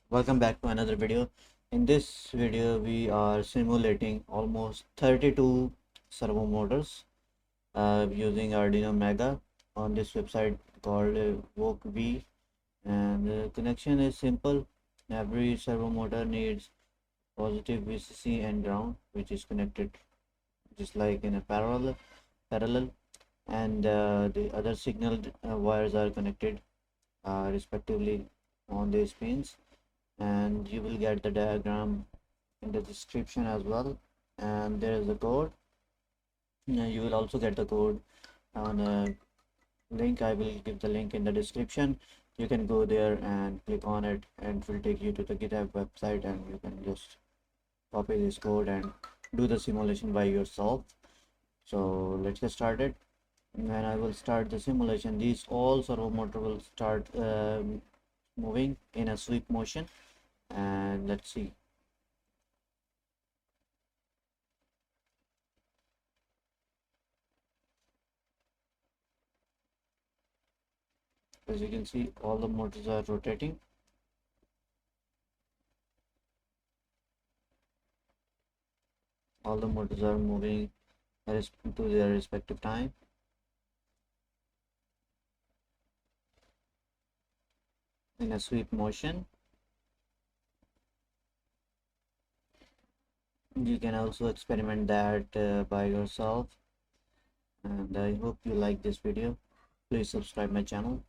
Welcome back to another video. In this video we are simulating almost 32 servo motors using Arduino Mega on this website called Waqas, and the connection is simple. Every servo motor needs positive VCC and ground, which is connected just like in a parallel, and the other signal wires are connected respectively on these pins, and you will get the diagram in the description as well. And there is a code. You will also get the code on a link. I will give the link in the description. You can go there and click on it, and it will take you to the GitHub website, and you can just copy this code and do the simulation by yourself. So let's get started. When I will start the simulation, these all servo motor will start moving in a sweep motion, and let's see. As you can see, all the motors are rotating. All the motors are moving to their respective time. In a sweep motion. You can also experiment that by yourself. And I hope you like this video. Please subscribe my channel.